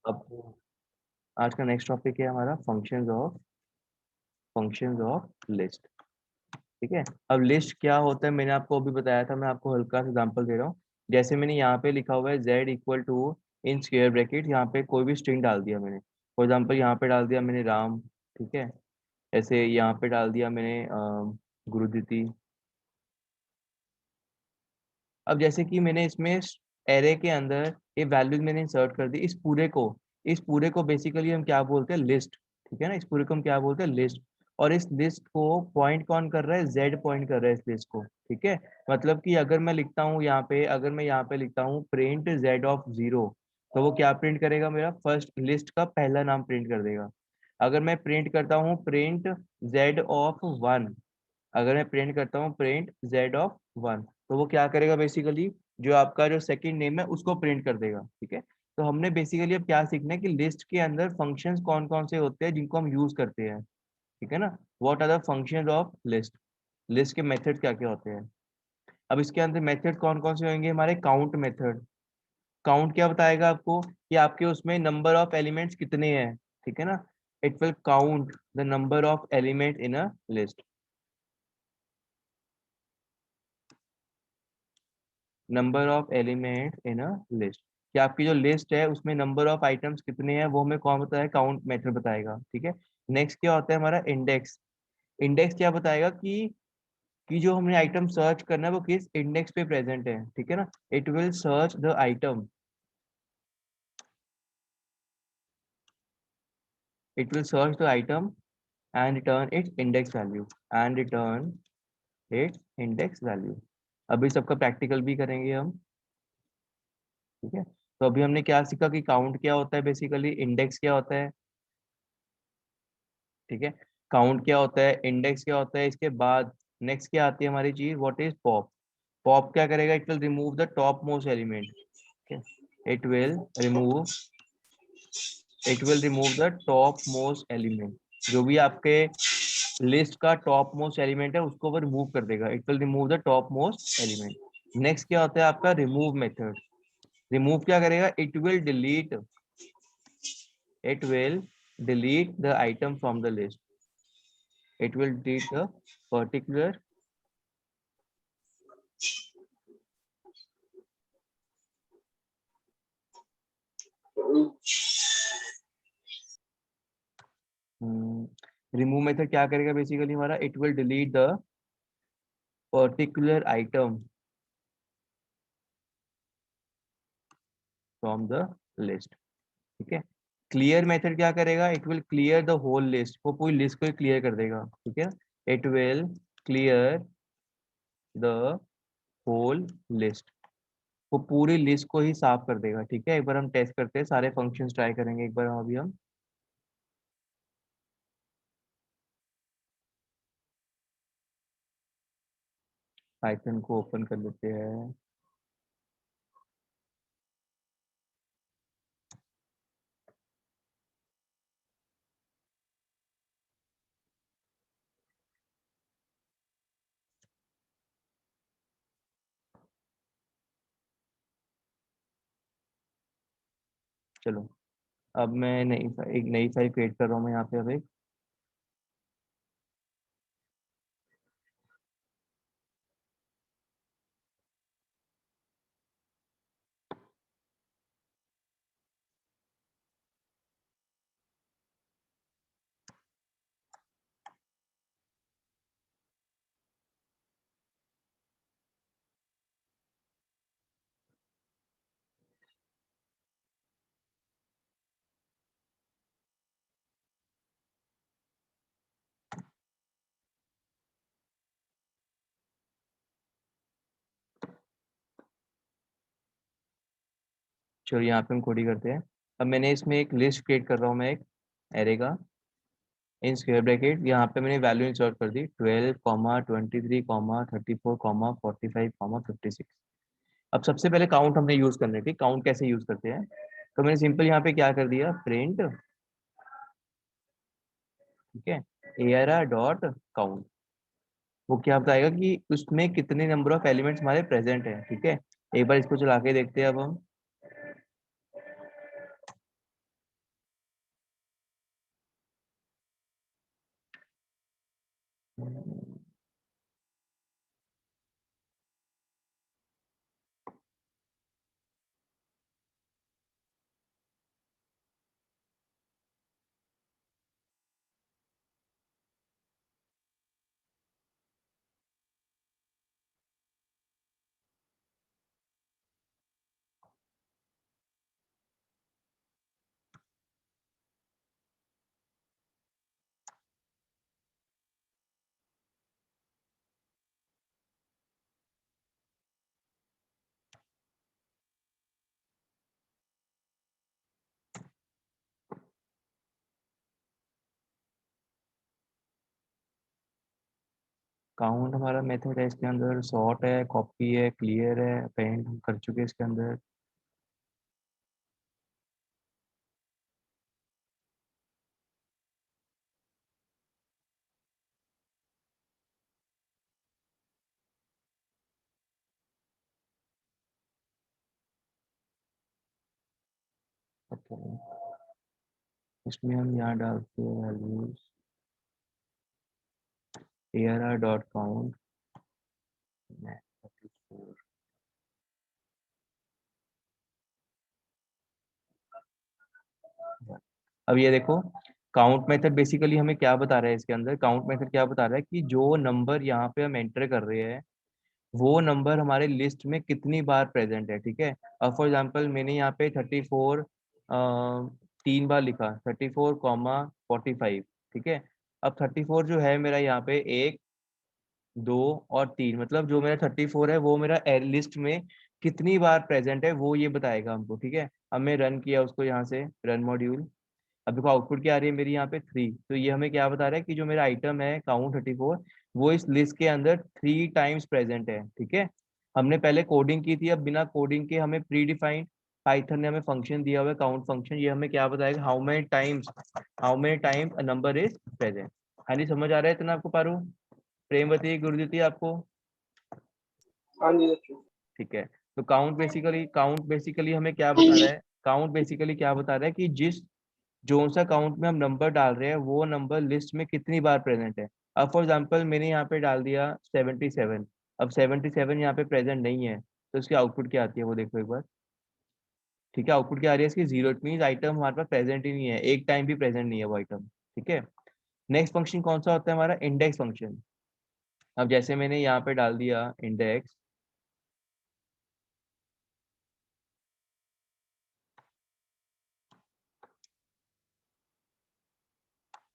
अब आज का नेक्स्ट टॉपिक है हमारा फंक्शंस ऑफ लिस्ट। ठीक है। अब लिस्ट क्या होता है मैंने आपको अभी बताया था, मैं आपको हल्का सा एग्जांपल दे रहा हूँ। जैसे मैंने यहाँ पे लिखा हुआ है z equal to in square bracket, यहाँ पे कोई भी स्ट्रिंग डाल दिया मैंने। फॉर एग्जांपल यहाँ पे डाल दिया मैंने राम। ठीक है। ऐसे यहाँ पे डाल दिया मैंने गुरुदीति। अब जैसे कि मैंने इसमें एरे के अंदर ये वैल्यूज मैंने इंसर्ट कर दी, इस पूरे को बेसिकली हम क्या बोलते हैं, लिस्ट। ठीक है ना, इस पूरे को हम क्या बोलते हैं, लिस्ट। और इस लिस्ट को पॉइंट कौन कर रहा है, जेड पॉइंट कर रहा है इस लिस्ट को। ठीक है। मतलब कि अगर मैं लिखता हूँ यहाँ पे, अगर मैं यहाँ पे लिखता हूँ प्रिंट जेड ऑफ जीरो, तो वो क्या प्रिंट करेगा, मेरा फर्स्ट लिस्ट का पहला नाम प्रिंट कर देगा। अगर मैं प्रिंट करता हूँ प्रिंट जेड ऑफ वन, अगर मैं प्रिंट करता हूँ प्रिंट जेड ऑफ वन, तो वो क्या करेगा बेसिकली, जो आपका जो सेकंड नेम है उसको प्रिंट कर देगा। ठीक है। तो हमने बेसिकली अब क्या सीखना है कि लिस्ट के अंदर फंक्शंस कौन कौन से होते हैं जिनको हम यूज करते हैं। ठीक है ना, what are the functions of list, list के मेथड क्या क्या होते हैं। अब इसके अंदर मेथड कौन कौन से होंगे, हमारे काउंट मेथड। काउंट क्या बताएगा आपको कि आपके उसमें नंबर ऑफ एलिमेंट्स कितने हैं। ठीक है ना, it will count the number of element in a list. Number of element in a list, कि आपकी जो लिस्ट है उसमें नंबर ऑफ आइटम्स कितने हैं, वो हमें कौन बताया, काउंट मेथड बताएगा। ठीक है। नेक्स्ट क्या होता है हमारा इंडेक्स। इंडेक्स क्या बताएगा कि जो हमने आइटम सर्च करना है वो किस इंडेक्स पे प्रेजेंट है। ठीक है ना, it will search the item, it will search the item and return it's index value, and return it's index value. अभी सबका प्रैक्टिकल भी करेंगे हम। ठीक है। तो अभी हमने क्या सीखा कि काउंट क्या होता है, बेसिकली इंडेक्स क्या होता है। ठीक है। काउंट क्या होता है, इंडेक्स क्या होता है, इसके बाद नेक्स्ट क्या आती है हमारी चीज, व्हाट इज पॉप। पॉप क्या करेगा, it will remove the top most element. ठीक है। It will remove the top most element, जो भी आपके लिस्ट का टॉप मोस्ट एलिमेंट है उसको वो रिमूव कर देगा, it will remove the top most element. Next क्या होता है आपका रिमूव मेथड। रिमूव क्या करेगा, it will delete the item from the list, it will delete the particular remove method क्या करेगा बेसिकली हमारा, it will delete the particular item from the list. ठीक है। क्लियर मेथड क्या करेगा, it will clear the whole list, वो पूरी list को क्लियर कर देगा। ठीक है। It will clear the whole list, वो पूरी लिस्ट को ही साफ कर देगा। ठीक है। एक बार हम टेस्ट करते हैं, सारे फंक्शंस ट्राई करेंगे एक बार अभी हम। पाइथन को ओपन कर लेते हैं। चलो, अब मैं एक नई फाइल क्रिएट कर रहा हूँ मैं यहाँ पे अब एक। चलो यहाँ पे हम कोडी करते हैं। अब मैंने इसमें एक लिस्ट क्रिएट कर रहा हूँ मैं एक एरे का, इन स्क्वायर ब्रैकेट यहाँ पे मैंने वैल्यू इंसर्ट कर दी 12, 23, 34, 45, अब सबसे पहले काउंट हमने यूज करने थी, काउंट कैसे यूज करते हैं, तो मैंने सिंपल यहाँ पे क्या कर दिया प्रिंट। ठीक है। ARR डॉट काउंट, वो क्या बताएगा कि उसमें कितने नंबर ऑफ एलिमेंट्स हमारे प्रेजेंट है। ठीक है। एक बार इसको चला के देखते हैं अब हम। काउंट हमारा मेथड है, इसके अंदर सॉर्ट है, कॉपी है, क्लियर है, अपेंड हम कर चुके हैं इसके अंदर। ओके, इसमें हम यहाँ डालते हैं वैल्यूज ARR डॉट काउंट। अब ये देखो, काउंट मेथड बेसिकली हमें क्या बता रहा है इसके अंदर, काउंट मेथड क्या बता रहा है कि जो नंबर यहाँ पे हम एंटर कर रहे हैं वो नंबर हमारे लिस्ट में कितनी बार प्रेजेंट है, ठीक है। अब फॉर एग्जांपल मैंने यहाँ पे 34 तीन बार लिखा, 34,45, ठीक है। अब 34 जो है मेरा यहाँ पे एक, दो और तीन, मतलब जो मेरा 34 है वो मेरा लिस्ट में कितनी बार प्रेजेंट है वो ये बताएगा हमको, ठीक है। अब मैं रन किया उसको यहाँ से, रन मॉड्यूल। अब देखो आउटपुट क्या आ रही है मेरी यहाँ पे 3, तो ये हमें क्या बता रहा है कि जो मेरा आइटम है काउंट 34 वो इस लिस्ट के अंदर 3 टाइम्स प्रेजेंट है, ठीक है। हमने पहले कोडिंग की थी, अब बिना कोडिंग के हमें प्री डिफाइंड पाइथन ने हमें फंक्शन दिया हुआ है काउंट फंक्शन, ये हमें क्या बताएगा, how many times a number is present. हाँ जी, समझ आ रहा है इतना आपको पारू, प्रेमवती, गुरुदीति आपको? हाँ जी अच्छा। ठीक है। तो काउंट बेसिकली हमें क्या बता रहा है, काउंट बेसिकली क्या बता रहा है कि जिस जो सा काउंट में हम नंबर डाल रहे हैं वो नंबर लिस्ट में कितनी बार प्रेजेंट है। अब फॉर एग्जांपल मैंने यहाँ पे डाल दिया 77, अब 77 यहाँ पे प्रेजेंट नहीं है, तो इसकी आउटपुट क्या आती है वो देखो एक बार। ठीक है, आउटपुट क्या आ रही है इसकी, 0। इट मीन आइटम हमारे पास प्रेजेंट ही नहीं है, एक टाइम भी प्रेजेंट नहीं है वो आइटम, ठीक है। नेक्स्ट फंक्शन कौन सा होता है हमारा, इंडेक्स फंक्शन। अब जैसे मैंने यहाँ पे डाल दिया इंडेक्स,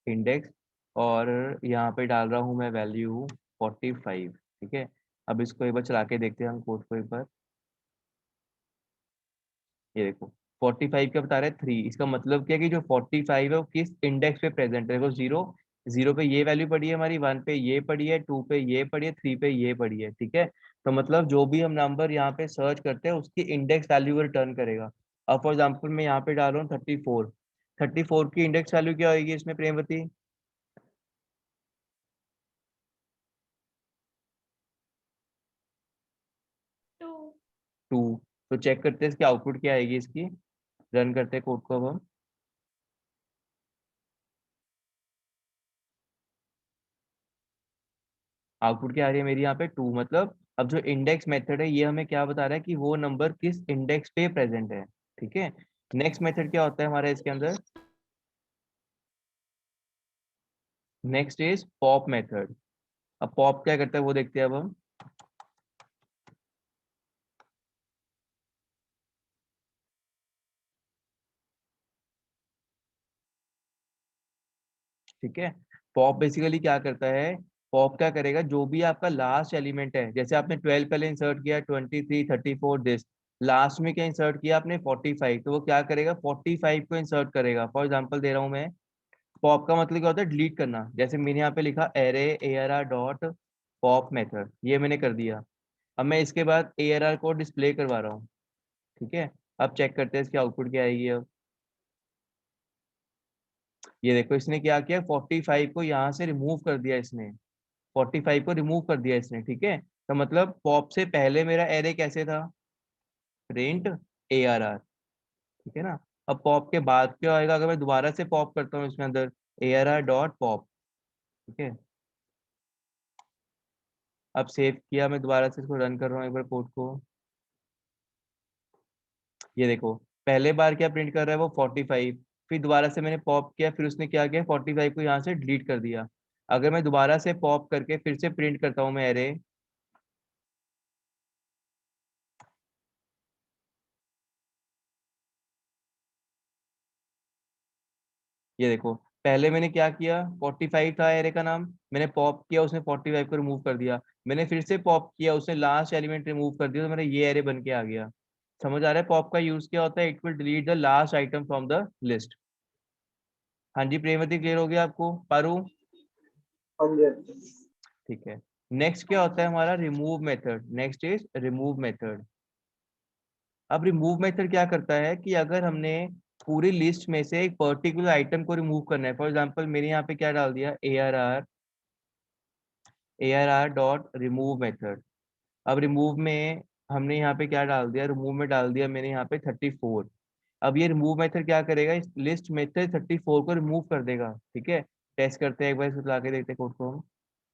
इंडेक्स और यहाँ पे डाल रहा हूँ मैं वैल्यू 45, ठीक है। अब इसको एक बार चला के देखते हैं हम कोड को एक बार। ये देखो 45 क्या बता रहा है, 3। इसका मतलब क्या है कि जो 45 है वो किस इंडेक्स पे प्रेजेंट है, देखो 0, 0 पे ये वैल्यू पड़ी है हमारी, 1 पे ये पड़ी है, 2 पे ये पड़ी है, 3 पे ये पड़ी है, ठीक है। तो मतलब जो भी हम नंबर यहाँ पे सर्च करते हैं उसकी इंडेक्स वैल्यू रिटर्न करेगा। अब फॉर एग्जाम्पल मैं यहाँ पे डाल रहा हूँ 34, 34 की इंडेक्स वैल्यू क्या होगी इसमें प्रेमवती? 2। तो चेक करते हैं इसकी आउटपुट क्या आएगी इसकी, रन करते हैं कोड को अब हम। आउटपुट क्या आ रही है मेरी यहाँ पे 2, मतलब अब जो इंडेक्स मेथड है ये हमें क्या बता रहा है कि वो नंबर किस इंडेक्स पे प्रेजेंट है, ठीक है। नेक्स्ट मेथड क्या होता है हमारा इसके अंदर, नेक्स्ट इज पॉप मेथड। अब पॉप क्या करता है वो देखते हैं अब हम। ठीक है, पॉप बेसिकली क्या करता है, पॉप क्या करेगा, जो भी आपका लास्ट एलिमेंट है, जैसे आपने 12 पहले इंसर्ट किया, 23, 34 दिस, लास्ट में क्या इंसर्ट किया आपने 45, तो वो क्या करेगा 45 को इंसर्ट करेगा। फॉर एग्जांपल दे रहा हूँ मैं, पॉप का मतलब क्या होता है, डिलीट करना। जैसे मैंने यहाँ पे लिखा array ARR dot pop method, ये मैंने कर दिया। अब मैं इसके बाद ARR को डिस्प्ले करवा रहा हूँ, ठीक है। अब चेक करते हैं इसकी आउटपुट क्या आएगी अब। ये देखो इसने क्या किया, 45 को यहाँ से रिमूव कर दिया इसने, 45 को रिमूव कर दिया इसने, ठीक है। तो मतलब पॉप से पहले मेरा एरे कैसे था, प्रिंट ARR, ठीक है ना। अब पॉप के बाद क्या आएगा, अगर मैं दोबारा से पॉप करता हूँ इसमें अंदर ARR डॉट पॉप, ठीक है। अब सेव किया, मैं दोबारा से इसको रन कर रहा हूँ एक बार कोड को। ये देखो पहले बार क्या प्रिंट कर रहा है वो 45, फिर दोबारा से मैंने पॉप किया, फिर उसने क्या किया 45 को यहाँ से डिलीट कर दिया। अगर मैं दोबारा से पॉप करके फिर से प्रिंट करता हूँ मैं एरे, ये देखो पहले मैंने क्या किया, 45 था एरे का नाम, मैंने पॉप किया उसने 45 को रिमूव कर दिया, मैंने फिर से पॉप किया उसने लास्ट एलिमेंट रिमूव कर दिया, तो मेरा ये एरे बन के आ गया। समझ आ रहा है पॉप का यूज क्या होता है, it will delete the last item from the list. हाँ जी प्रेमवती, क्लियर हो गया आपको पारू? हाँ जी अच्छा। ठीक है। नेक्स्ट क्या होता है हमारा remove method. Next is remove method. अब रिमूव मेथड क्या करता है कि अगर हमने पूरी लिस्ट में से एक पर्टिकुलर आइटम को रिमूव करना है, फॉर एग्जांपल मैंने यहाँ पे क्या डाल दिया, ARR डॉट रिमूव मेथड। अब रिमूव में हमने यहाँ पे क्या डाल दिया, रिमूव में डाल दिया मैंने यहाँ पे 34। अब ये रिमूव मेथड क्या करेगा, इस लिस्ट में से 34 को रिमूव कर देगा। ठीक है, टेस्ट करते हैं एक बार, इसको चला के देखते हैं कोड को हम।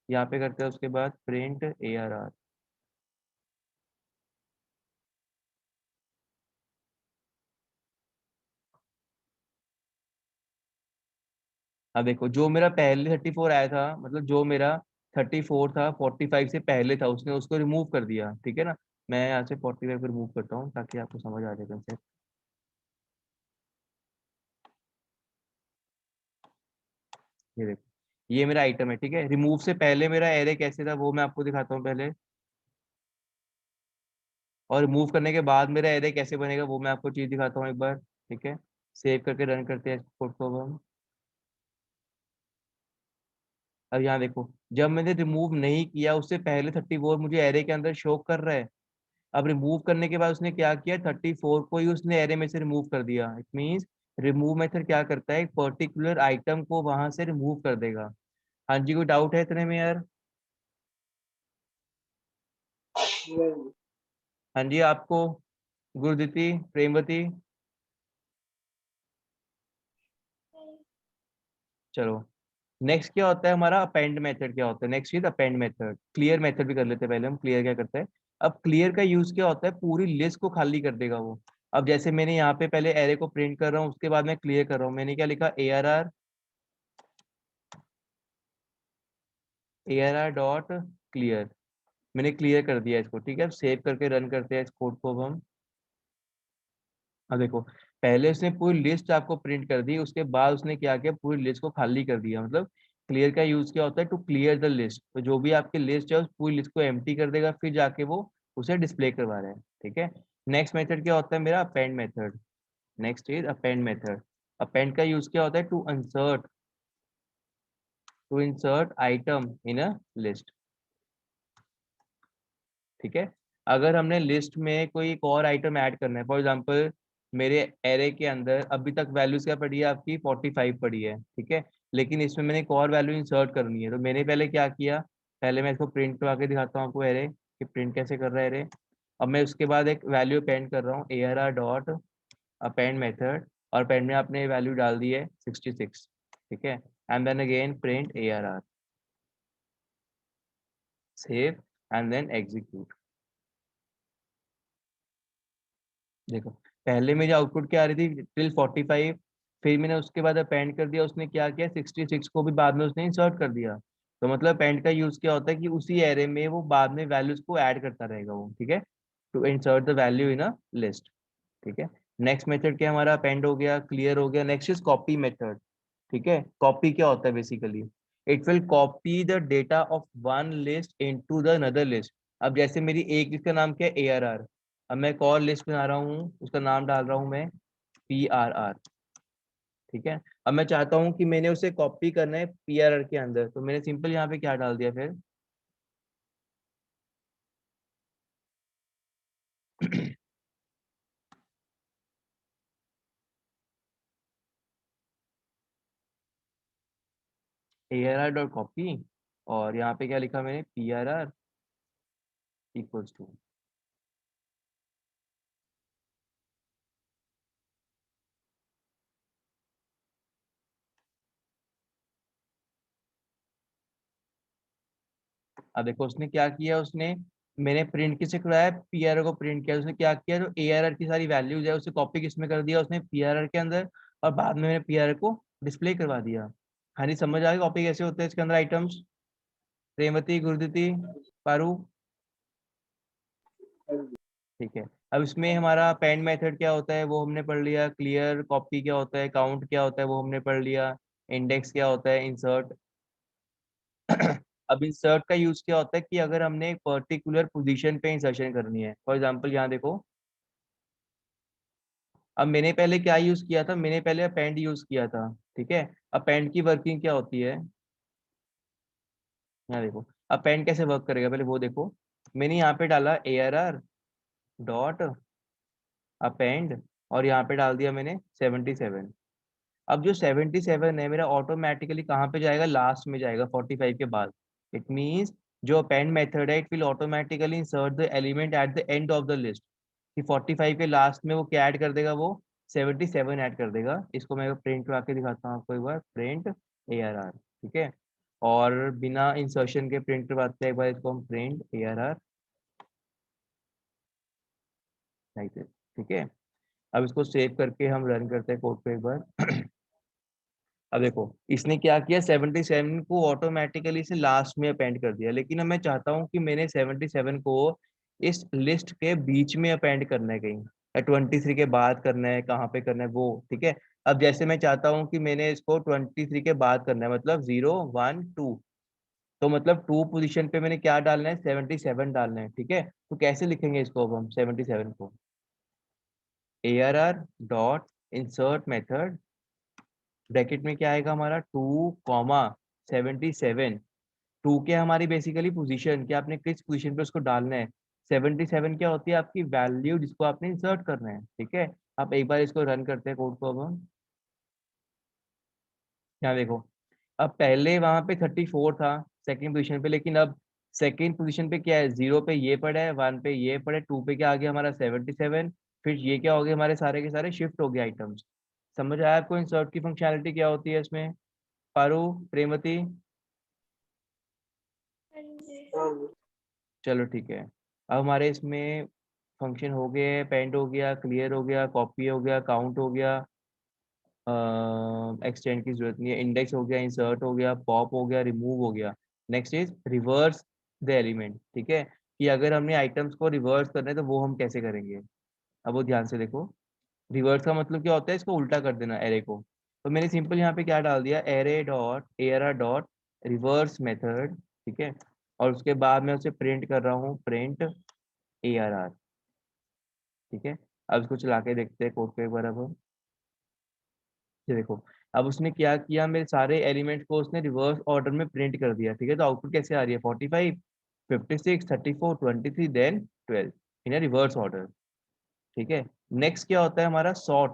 यहाँ पे करते हैं, उसके बाद प्रिंट ARR। अब देखो जो मेरा पहले 34 आया था, मतलब जो मेरा 34 था 45 से पहले था, उसने उसको रिमूव कर दिया। ठीक है ना, मैं यहाँ से 45 को रिमूव करता हूँ ताकि आपको समझ आ जाए कंसेप्ट। ये देखो, ये मेरा आइटम है। ठीक है, रिमूव से पहले मेरा एरे कैसे था वो मैं आपको दिखाता हूँ पहले, और रिमूव करने के बाद मेरा एरे कैसे बनेगा वो मैं आपको चीज दिखाता हूँ एक बार। ठीक है, सेव करके रन करते हैं कोड को अब हम। अब यहाँ देखो, जब मैंने रिमूव नहीं किया उससे पहले 34 मुझे एरे के अंदर शो कर रहा है। अब रिमूव करने के बाद उसने क्या किया, 34 को ही उसने एरे में से रिमूव कर दिया। इट मीन्स रिमूव मेथड क्या करता है, एक पर्टिकुलर आइटम को वहां से रिमूव कर देगा। हाँ जी, कोई डाउट है इतने में यार? नहीं। हाँ जी, आपको? गुरुदीति, प्रेमवती? चलो, नेक्स्ट क्या होता है हमारा, अपेंड मेथड। क्या होता है नेक्स्ट चीज, अपेंड मेथड। क्लियर मेथड भी कर लेते हैं पहले हम, क्लियर क्या करता है। अब क्लियर का यूज क्या होता है, पूरी लिस्ट को खाली कर देगा वो। अब जैसे मैंने यहाँ पे पहले एरे को प्रिंट कर रहा हूँ, उसके बाद मैं क्लियर कर रहा हूँ। मैंने क्या लिखा, ARR डॉट क्लियर। मैंने क्लियर कर दिया इसको। ठीक है, अब सेव करके रन करते हैं इस कोड को अब हम। अब देखो, पहले उसने पूरी लिस्ट आपको प्रिंट कर दी, उसके बाद उसने क्या किया, पूरी लिस्ट को खाली कर दिया। मतलब क्लियर का यूज क्या होता है, टू क्लियर द लिस्ट। तो जो भी आपकी लिस्ट है उस पूरी लिस्ट को एम्प्टी कर देगा, फिर जाके वो उसे डिस्प्ले करवा रहा है। ठीक है, नेक्स्ट मेथड क्या होता है मेरा, append method. Next is append method. Append का यूज क्या होता है, to insert item in a list. ठीक है, अगर हमने लिस्ट में कोई एक और आइटम ऐड करना है, फॉर एग्जांपल मेरे एरे के अंदर अभी तक वैल्यूज क्या पड़ी है आपकी, 45 पड़ी है। ठीक है, लेकिन इसमें मैंने एक और वैल्यू इंसर्ट करनी है, तो मैंने पहले क्या किया, पहले मैं इसको प्रिंट करवा के दिखाता हूँ आपको एरे कि प्रिंट कैसे कर रहा है एरे। अब मैं उसके बाद एक वैल्यू अपेंड कर रहा हूँ, ARR डॉट अपेंड मेथड, और अपेंड में आपने वैल्यू डाल दी है 66। ठीक है, and then again print ARR, save and then execute. देखो, पहले मेरी आउटपुट क्या आ रही थी, टिल 45। फिर मैंने उसके बाद अपेंड कर दिया, उसने क्या किया, 66 को भी बाद में उसने इंसर्ट कर दिया। तो मतलब अपेंड का यूज क्या होता है कि उसी एरे में वो बाद में वैल्यूज को ऐड करता रहेगा वो। ठीक है, to insert the value in a list. ठीक है, नेक्स्ट मेथड क्या हमारा, अपेंड हो गया, क्लियर हो गया। Next is copy method. ठीक है, कॉपी क्या होता है basically, it will copy the data of one list into the another list. अब जैसे मेरी एक लिस्ट का नाम क्या है, ARR। अब मैं एक और लिस्ट बना रहा हूँ, उसका नाम डाल रहा हूँ मैं PRR। ठीक है, अब मैं चाहता हूँ कि मैंने उसे कॉपी करना है PRR के अंदर, तो मैंने सिंपल यहाँ पे क्या डाल दिया फिर, ARR डॉट कॉपी, और यहाँ पे क्या लिखा मैंने, PRR इक्वल्स टू। अब देखो उसने क्या किया, उसने, मैंने प्रिंट किसे कराया, PRR को प्रिंट किया। उसने क्या किया, जो ARR की सारी वैल्यूज है उसे कॉपी किस में कर दिया, उसने PRR के अंदर, और बाद में मैंने PRR को डिस्प्ले करवा दिया। हाँ जी, समझ आ गया कॉपी कैसे होते हैं इसके अंदर आइटम्स? प्रेमवती, गुरुदीति, पारू? ठीक है, अब इसमें हमारा पेंड मेथड क्या होता है वो हमने पढ़ लिया, क्लियर, कॉपी क्या होता है, काउंट क्या होता है वो हमने पढ़ लिया, इंडेक्स क्या होता है, इंसर्ट। अब इंसर्ट का यूज क्या होता है कि अगर हमने एक पर्टिकुलर पोजीशन पे इंसर्शन करनी है, फॉर एग्जांपल यहाँ देखो, अब मैंने पहले क्या यूज किया था, मैंने पहले अपेंड यूज किया था। ठीक है, अपेंड की वर्किंग क्या होती है, यहाँ देखो, अपेंड कैसे वर्क करेगा पहले वो देखो। मैंने यहाँ पे डाला ARR डॉट अपेंड और यहाँ पे डाल दिया मैंने 77। अब जो 77 है मेरा ऑटोमेटिकली कहाँ पे जाएगा, लास्ट में जाएगा 45 के बाद। इट मीन्स जो अपेंड मेथड है it will automatically insert the element at the end of the list, कि 45 के लास्ट में वो क्या ऐड कर देगा, वो 77 ऐड कर देगा। इसको मैं प्रिंट करा के दिखाता हूँ आपको एक बार, प्रिंट ARR, ठीक है। और बिना इंसर्शन के प्रिंट करवाते हैं एक बार इसको हम, प्रिंट ARR लाइक दिस, ठीक है। अब इसको सेव करके हम रन करते हैं कोड पे एक बार। अब देखो इसने क्या किया, 77 को ऑटोमेटिकली से लास्ट में अपेंड कर दिया, लेकिन अब मैं चाहता हूँ कि मैंने 77 को इस लिस्ट के बीच में अपेंड करना है कहीं, या 23 के बाद करना है, कहाँ पे करना है वो, ठीक है। अब जैसे मैं चाहता हूँ कि मैंने इसको 23 के बाद करना है, मतलब 0 1 2, तो मतलब 2 पोजीशन पे मैंने क्या डालना है, 77 डालना है, ठीक है। तो कैसे लिखेंगे इसको अब हम 77 को, ARR dot insert method, bracket में क्या आएगा हमारा 2 कॉमा 77, 2 के हमारी बेसिकली पोजीशन, कि आपने किस पोजीशन पे उसको डालना है। 77 क्या होती है, आपकी वैल्यू जिसको आपने इंसर्ट करना है, ठीक है। आप एक बार इसको रन करते हैं कोड को अब हम। यहाँ देखो, अब पहले वहां पे 34 था सेकंड पोजीशन पे, लेकिन अब सेकंड पोजीशन पे क्या है, 0 पे ये पड़ा है, 1 पे ये पड़ा है, 2 पे क्या आ गया हमारा 77, फिर ये क्या हो गया, हमारे सारे के सारे शिफ्ट हो गए आइटम्स। समझ आया आपको इंसर्ट की फंक्शनैलिटी क्या होती है इसमें, पारू, प्रेमती? चलो ठीक है। अब हमारे इसमें फंक्शन हो गए, पेंड हो गया, क्लियर हो गया, कॉपी हो गया, काउंट हो गया, एक्सटेंड की जरूरत नहीं है, इंडेक्स हो गया, इंसर्ट हो गया, पॉप हो गया, रिमूव हो गया। Next is reverse the element, ठीक है, कि अगर हमने आइटम्स को रिवर्स करना है तो वो हम कैसे करेंगे। अब वो ध्यान से देखो, रिवर्स का मतलब क्या होता है, इसको उल्टा कर देना एरे को। तो मैंने सिंपल यहाँ पे क्या डाल दिया, array dot ARR dot reverse method, ठीक है। और उसके बाद मैं उसे प्रिंट कर रहा हूँ, प्रिंट ARR, ठीक है। अब इसको चला के देखते हैं कोड को एक बार। अब ये देखो, अब उसने क्या किया, मेरे सारे एलिमेंट्स को उसने रिवर्स ऑर्डर में प्रिंट कर दिया, ठीक है। तो आउटपुट कैसे आ रही है, 45 56 34 23 देन 12 इन रिवर्स ऑर्डर, ठीक है। नेक्स्ट क्या होता है हमारा, सॉर्ट,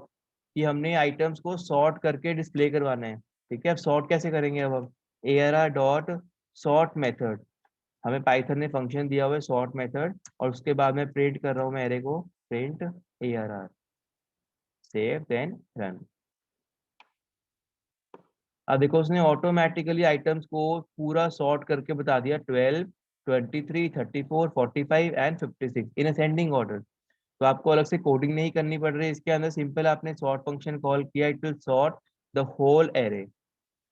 कि हमने आइटम्स को सॉर्ट करके डिस्प्ले करवाना है, ठीक है। अब सॉर्ट कैसे करेंगे, अब हम ARR डॉट सॉर्ट मेथड, हमें पाइथन ने फंक्शन दिया हुआ है सॉर्ट मेथड, और उसके बाद मैं प्रिंट कर रहा हूँ मैं एरे को, print ARR, save then run. अब देखो उसने ऑटोमेटिकली आइटम्स को पूरा सॉर्ट करके बता दिया, 12 23 34 45 एंड 56 इन असेंडिंग ऑर्डर। तो आपको अलग से कोडिंग नहीं करनी पड़ रही, इसके अंदर सिंपल आपने सॉर्ट फंक्शन कॉल किया, it will sort the whole array.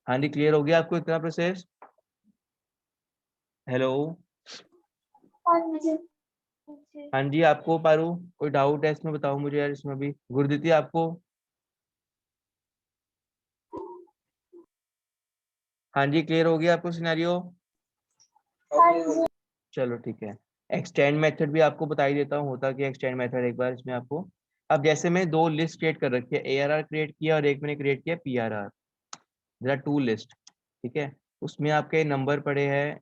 हाँ जी, क्लियर हो गया आपको इतना प्रोसेस? हेलो, हाँ जी, आपको पारू कोई डाउट है इसमें, बताओ मुझे यार इसमें भी, गुरुदीति आपको? हाँ जी, क्लियर हो गया आपको सिनेरियो? चलो ठीक है। एक्सटेंड मेथड भी आपको बता ही देता हूँ होता कि एक्सटेंड मेथड एक बार इसमें आपको। अब जैसे मैं दो लिस्ट क्रिएट कर रखी है, ARR क्रिएट किया और एक मैंने क्रिएट किया PRR, there are two list, ठीक है। उसमें आपके नंबर पड़े हैं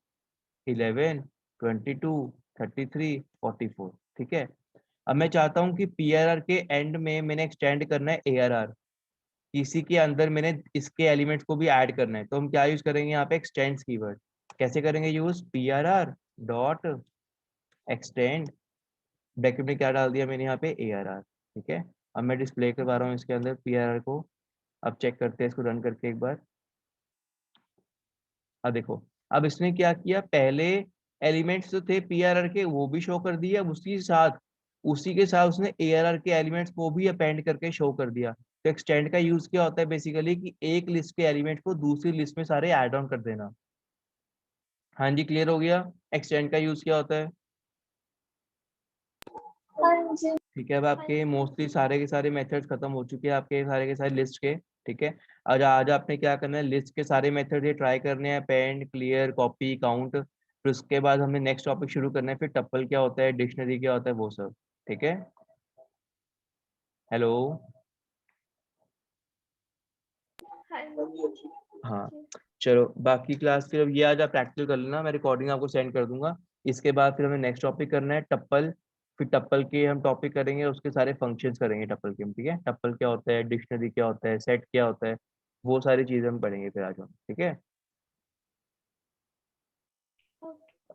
11 22 33 44, ठीक है। अब मैं चाहता हूँ कि PRR के एंड में मैंने एक्सटेंड करना है ARR, इसी के अंदर मैंने इसके एलिमेंट्स को भी ऐड करना है, तो हम क्या यूज करेंगे यहाँ पे, एक्सटेंड्स कीवर्ड। कैसे करेंगे use, PRR dot extend, bracket में क्या डाल दिया मैंने यहाँ पे ARR, ठीक है। अब मैं डिस्प्ले करवा रहा हूँ इसके अंदर PRR को। अब चेक करते हैं इसको रन करके एक बार। अब देखो, अब इसने क्या किया, पहले एलिमेंट्स जो थे PRR के वो भी शो कर दिया, अब उसी के साथ उसने ARR के एलिमेंट्स को भी अपेंड करके शो कर दिया। तो एक्सटेंड का यूज क्या होता है बेसिकली, कि एक लिस्ट के एलिमेंट को दूसरी लिस्ट में सारे ऐड ऑन कर देना। हाँ जी, क्लियर हो गया एक्सटेंड का यूज क्या होता है? ठीक है, अब आपके मोस्टली सारे के सारे मेथड्स खत्म हो चुके हैं, आपके सारे के सारे लिस्ट के, ठीक है। आज आज आपने क्या करना है, लिस्ट के सारे मेथड ये ट्राई करने हैं, पेंड, क्लियर, कॉपी, काउंट। फिर उसके बाद हमने नेक्स्ट टॉपिक शुरू करना है, फिर टप्पल क्या होता है, डिक्शनरी क्या होता है, वो सब, ठीक है। हेलो, हाँ चलो, बाकी क्लास फिर अब ये आज आप प्रैक्टिकल कर लेना, मैं रिकॉर्डिंग आपको सेंड कर दूंगा। इसके बाद फिर हमें नेक्स्ट टॉपिक करना है टप्पल। फिर टप्पल के हम टॉपिक करेंगे, उसके सारे फंक्शंस करेंगे टप्पल के हम, ठीक है। टप्पल क्या होता है, डिक्शनरी क्या होता है, सेट क्या होता है, वो सारी चीजें हम पढ़ेंगे फिर आज हम, ठीक है।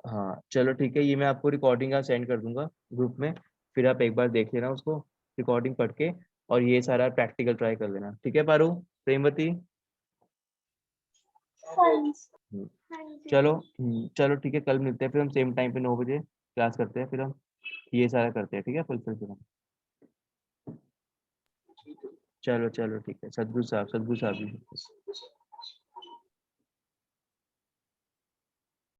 हाँ चलो ठीक है, ये मैं आपको रिकॉर्डिंग का सेंड कर दूंगा ग्रुप में। फिर आप एक बार देख लेना उसको, रिकॉर्डिंग पढ़ के, और ये सारा प्रैक्टिकल ट्राई कर लेना, ठीक है पारू, प्रेमवती। हम्म, चलो चलो ठीक है, कल मिलते हैं फिर हम सेम टाइम पे 9 बजे क्लास करते हैं, फिर हम ये सारा करते हैं, ठीक है, फिर हम। चलो चलो ठीक है, सदगुरु साहब भी।